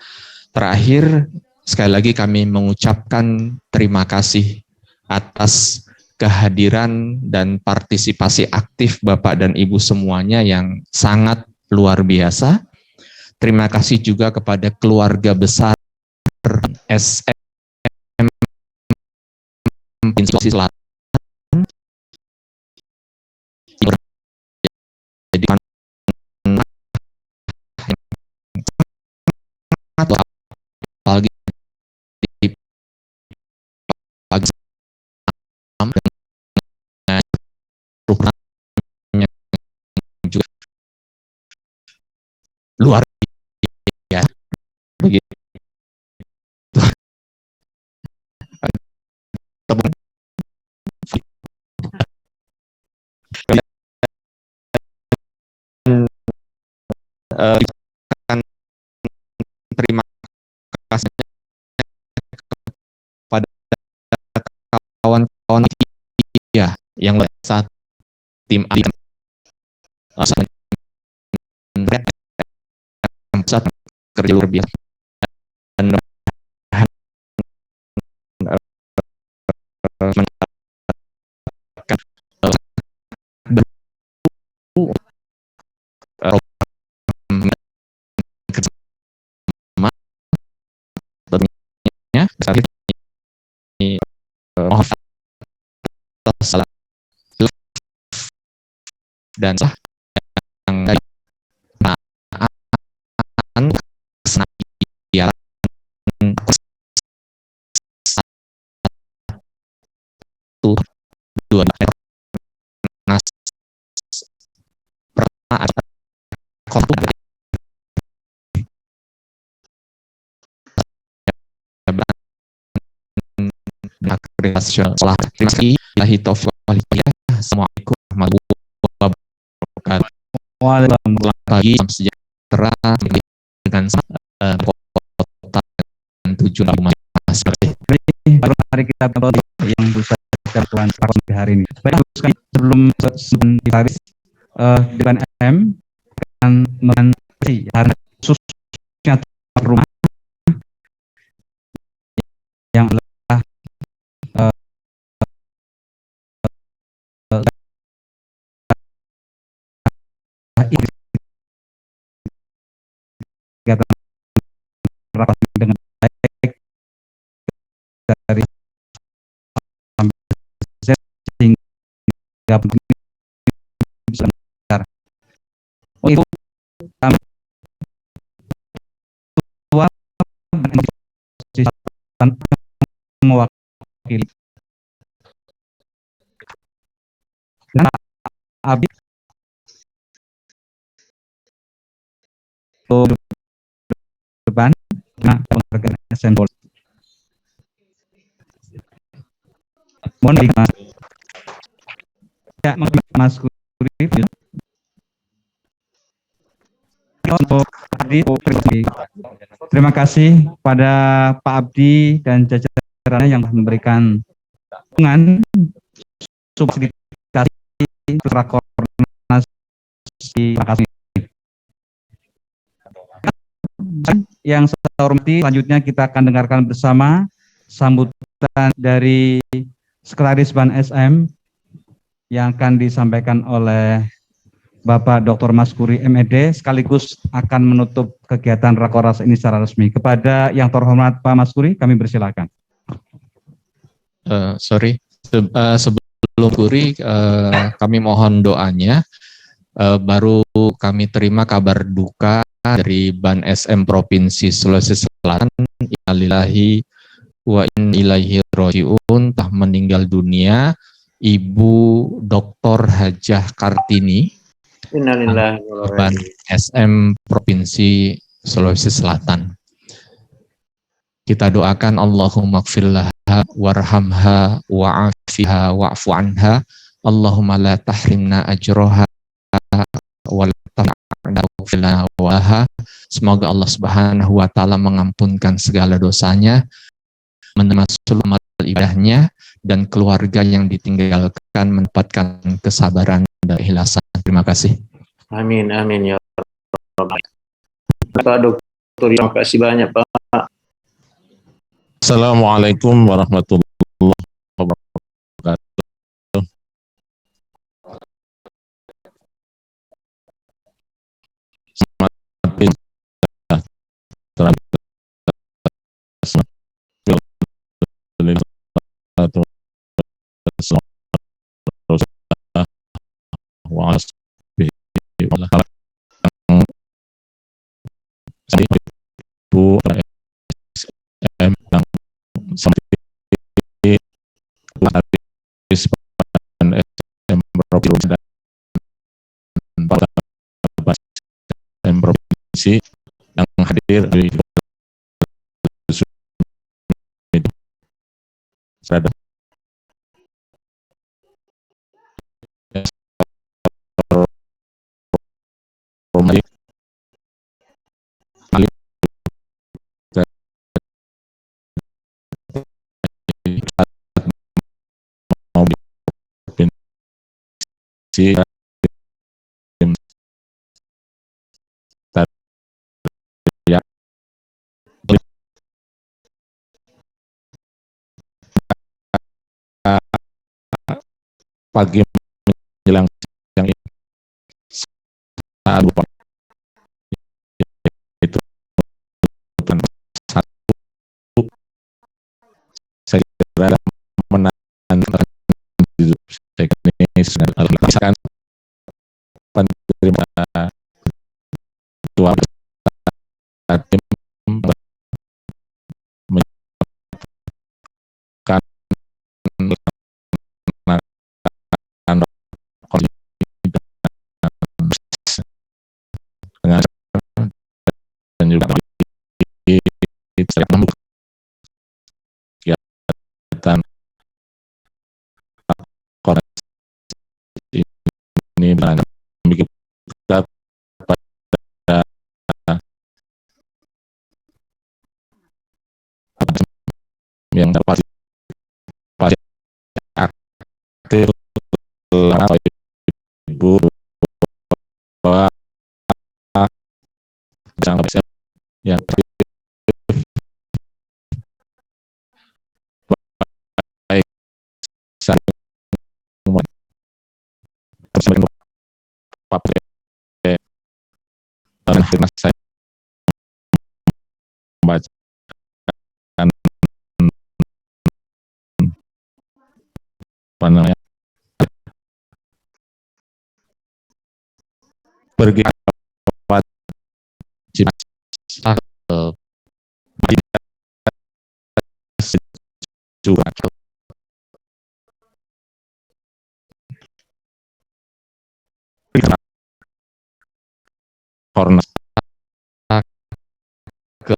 Terakhir, sekali lagi kami mengucapkan terima kasih atas kehadiran dan partisipasi aktif Bapak dan Ibu semuanya yang sangat luar biasa. Terima kasih juga kepada keluarga besar SM Sulawesi Selatan. Jadi apalagi di pagi dengan juga luar biasa begitu. Terima kasih kepada kawan-kawan ya yang saat tim kerja luar biasa dan mendapatkan mohon atas dan yang dari kesenangan satu dua nas pertama ada Assalamualaikum warahmatullahi wabarakatuh. Selamat pagi, salam sejahtera dengan kota dan tujuan rumah masing-masing. Baru hari kita yang berusaha Tuhan hari ini. Baik, sebelum ditarik Dewan SM akan mengantisipasi khususnya rumah yang adalah kegiatan rapat dengan baik dari sehingga bisa besar. Itu kami tua mewakili dan Abi depan penghargaan SN mohon Mas ya Mas Kuri terima kasih pada Pak Abdi dan jajarannya yang memberikan dukungan subsidasi Rakornas di Makassar. Yang saya hormati, selanjutnya kita akan dengarkan bersama sambutan dari Sekretaris Ban SM yang akan disampaikan oleh Bapak Dr. Maskuri MED sekaligus akan menutup kegiatan Rakornas ini secara resmi. Kepada yang terhormat Pak Maskuri, kami persilakan. Sebelum Kuri, kami mohon doanya. Baru kami terima kabar duka dari Ban SM Provinsi Sulawesi Selatan, innalillahi wa inna ilaihi raji'un, telah meninggal dunia Ibu Dr. Hajah Kartini, Ban SM Provinsi Sulawesi Selatan. Kita doakan Allahumma gfirlaha warhamha wa'afiha wa'fu anha, Allahumma la tahrimna ajroha wa la ta'na walaha. Semoga Allah Subhanahu wa taala mengampunkan segala dosanya, menerima seluruh amal ibadahnya, dan keluarga yang ditinggalkan mendapatkan kesabaran dan ikhlasan. Terima kasih. Amin, amin ya Rabbal. Pak Dokter, terima kasih banyak Pak. Assalamualaikum warahmatullahi wabarakatuh. Bu SM yang seperti SM Provinsi dan SM Provinsi yang hadir di pagi menjelang siang ini saat itu satu saya kira menandakan ini penerima ketua tim menyiapkan dengan dan juga kegiatan koreksi ini dengan kita pada yang pasti aktif ibu bahwa yang baik saya saya membacakan apa namanya pergi wajib juga Kornas ke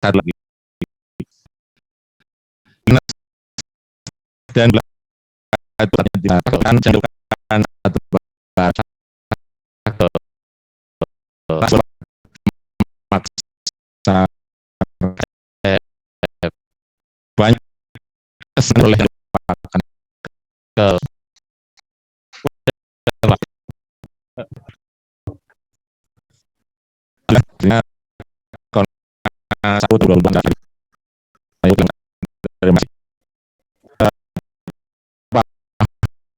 satu lagi dan dilakukan satu bahasa maksa banyak kesan oleh ke satu dua bulan dari masih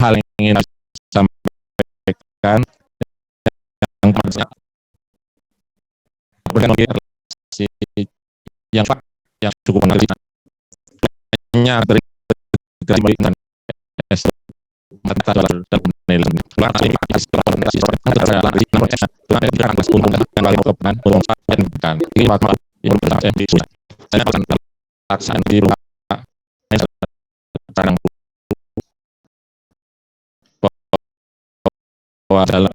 hal yang ingin sampaikan yang pada yang cukup menarik hanya dari dengan mata dan penilaian adalah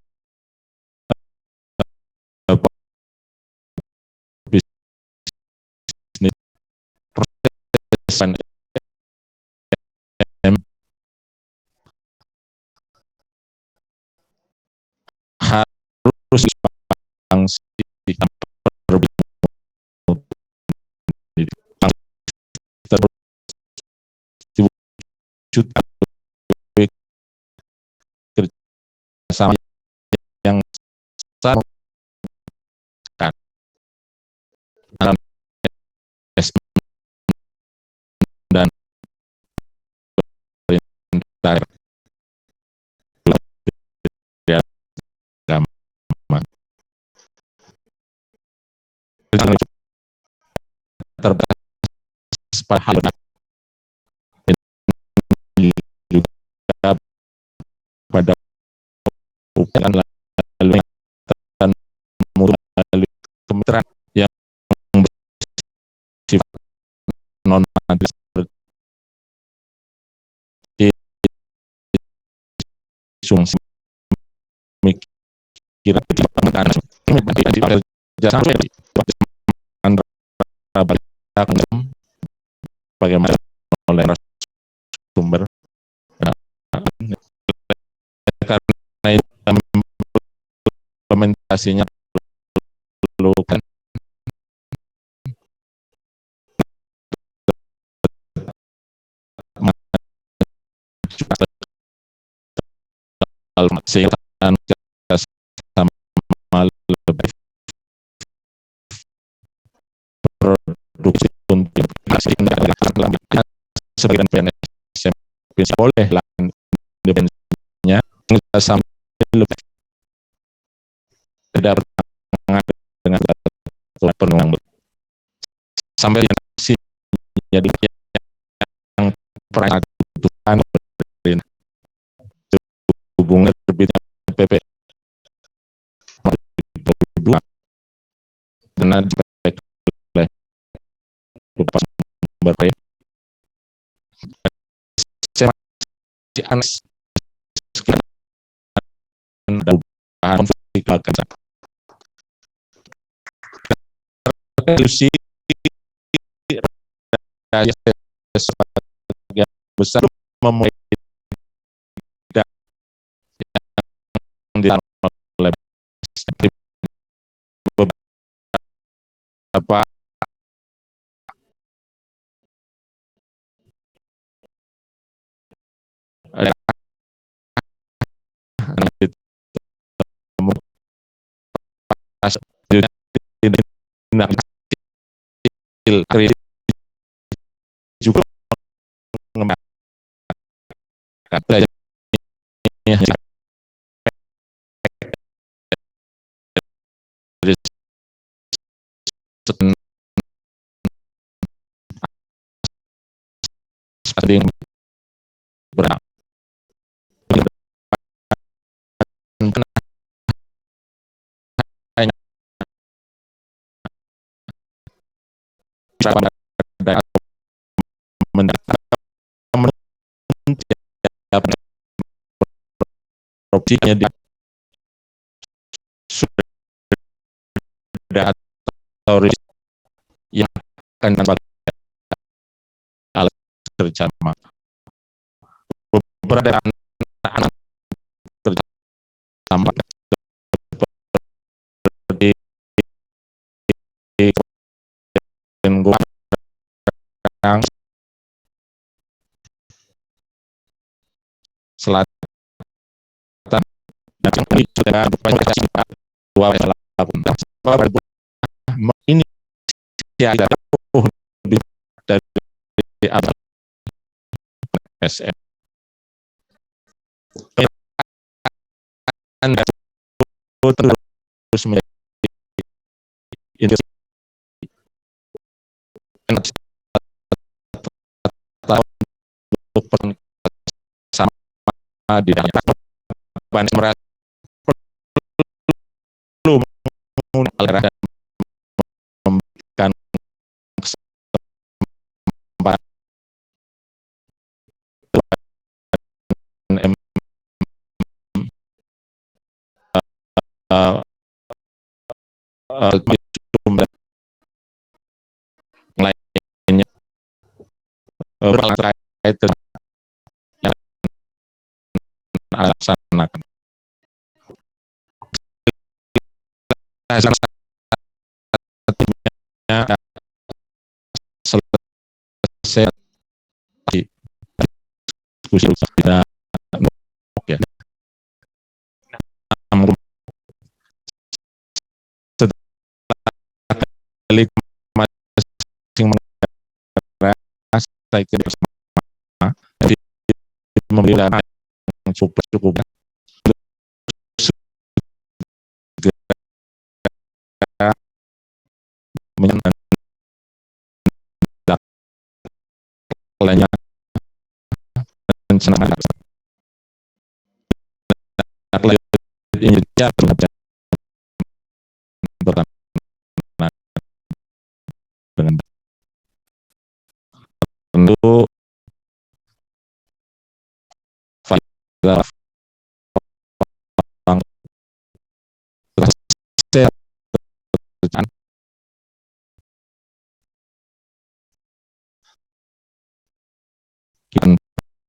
bisnis proses harus diwujudkan kerjasama yang sangat dalam dan perintah terbatas pada juga pada upaya lalu dan melalui kementerian yang bersifat normatif seperti sumsi kira pemerintahan jasa bagaimana oleh sumber karena implementasinya perlu kan sama lebih produksi untuk sebagian PNS boleh lakukan sambil lebih tidak bertentangan dengan peraturan sampai yang masih jadi yang pernah dibutuhkan hubungan terbitnya PP 2022 dan dipakai oleh beberapa sumber lain. Saya masih aneh dan bahan konflik ilusi yang besar memulai yang dilakukan oleh beberapa juga seperti yang berapa opsinya di sudah teroris yang akan dapat alat kerjasama beberapa anak kerjasama seperti yang selatan dan ini sudah dua ini ya lebih dari abad SM Anda terus menjadi untuk sama di dalam merasa perlu memberikan lainnya terkait yang laksanakan selesai diskusi kita ya kali masing saya kira bersama jadi memberikan yang cukup menyenangkan lainnya rencana Indonesia dengan tentu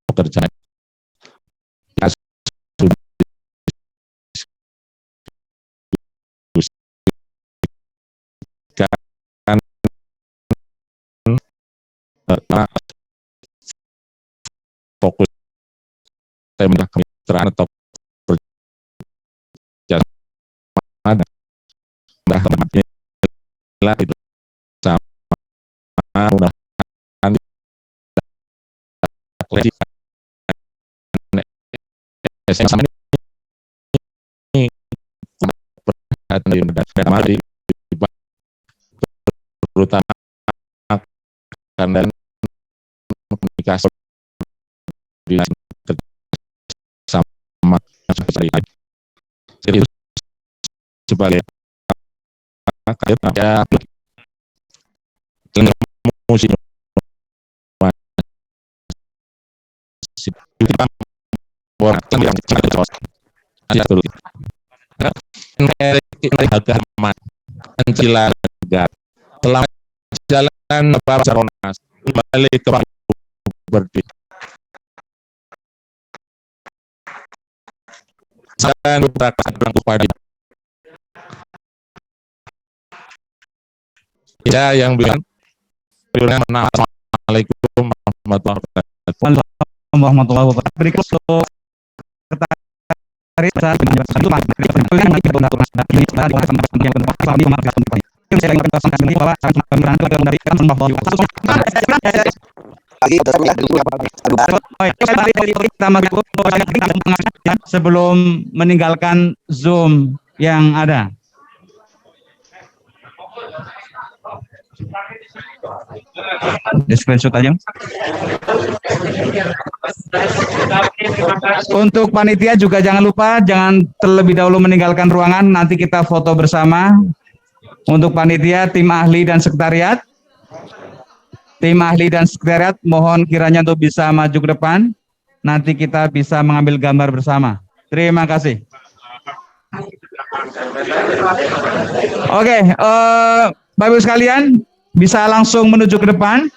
pekerjaan fokus tema kemitraan atau kerjasama itu sama mudah-mudahan sama ini terutama karena komunikasi sama jadi sebagai ya musik telah jalan para Saronas kembali ke berdiri dan kepada ya yang bilang Assalamualaikum warahmatullahi wabarakatuh. Berikut untuk sebelum meninggalkan Zoom yang ada. Screenshot aja. Untuk panitia juga jangan lupa, jangan terlebih dahulu meninggalkan ruangan, nanti kita foto bersama. Untuk panitia, tim ahli dan sekretariat. Tim ahli dan sekretariat mohon kiranya untuk bisa maju ke depan. Nanti kita bisa mengambil gambar bersama. Terima kasih. Oke, Bapak Ibu sekalian, bisa langsung menuju ke depan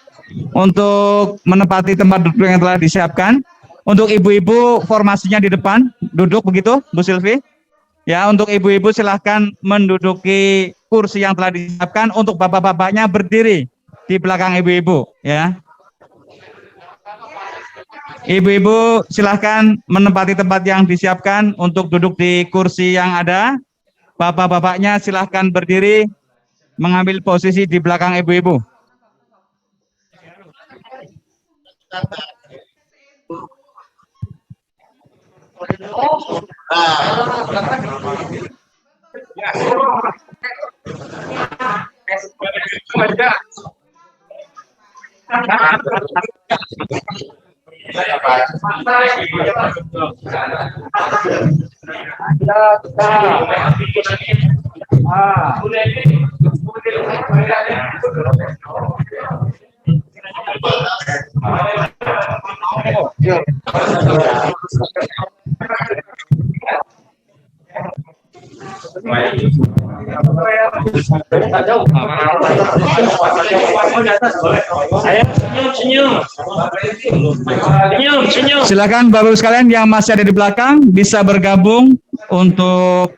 untuk menempati tempat duduk yang telah disiapkan. Untuk ibu-ibu formasinya di depan, duduk begitu, Bu Silvi. Ya, untuk ibu-ibu silahkan menduduki kursi yang telah disiapkan. Untuk bapak-bapaknya berdiri di belakang ibu-ibu. Ya, ibu-ibu silahkan menempati tempat yang disiapkan untuk duduk di kursi yang ada. Bapak-bapaknya silahkan berdiri mengambil posisi di belakang ibu-ibu. Silakan Bapak Ibu sekalian yang masih ada di belakang bisa bergabung untuk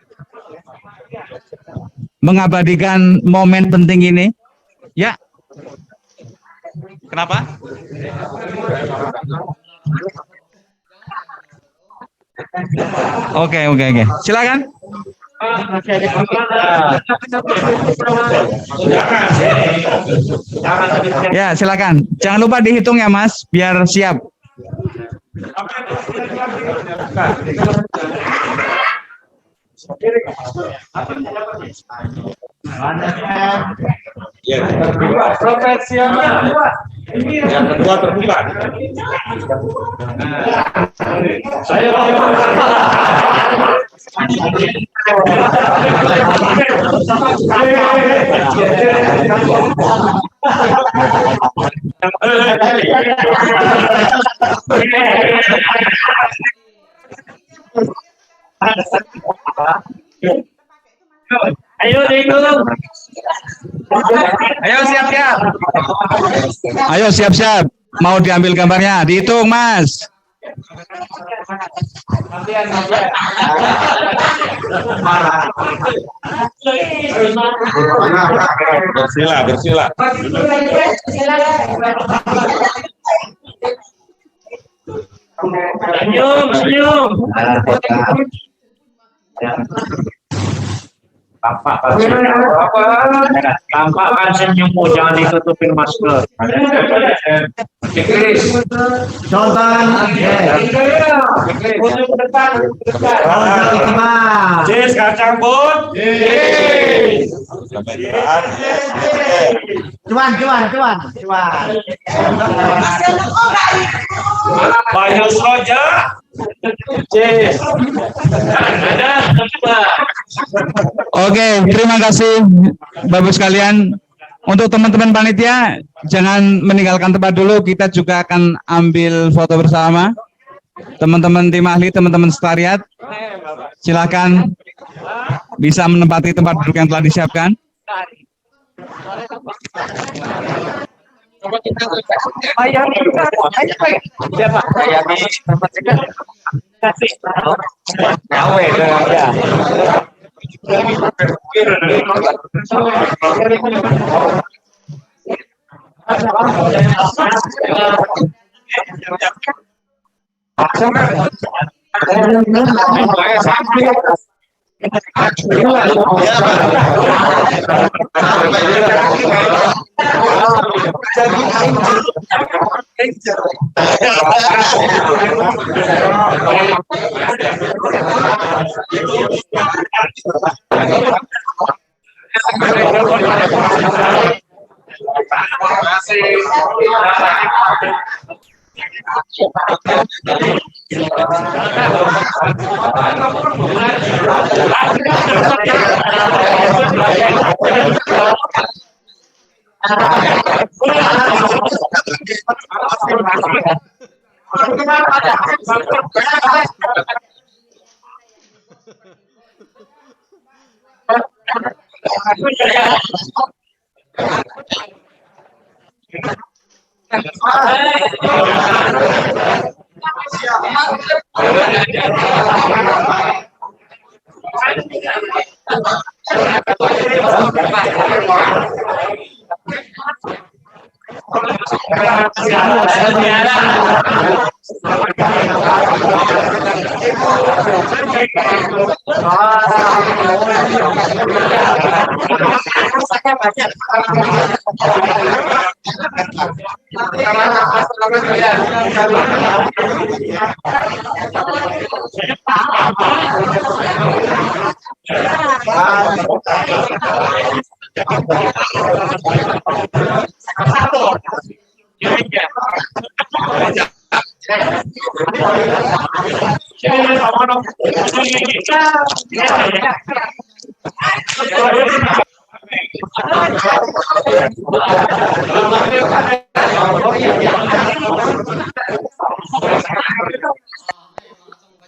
mengabadikan momen penting ini. Ya. Kenapa? Oke. Silakan. Ya, silakan. Jangan lupa dihitung ya, Mas, biar siap. Yang kedua terbuka. Ayo dihitung. Ayo siap-siap. Ayo siap-siap. Mau diambil gambarnya, dihitung, Mas. Bersila. Senyum. Tampakkan senyummu, jangan ditutupin masker. Contohan. Jis kacang bun. Cuan. Bayu Soja. Jis. Oke, terima kasih Bapak sekalian. Untuk teman-teman panitia, jangan meninggalkan tempat dulu. Kita juga akan ambil foto bersama. Teman-teman tim ahli, teman-teman sekretariat, silakan bisa menempati tempat duduk yang telah disiapkan.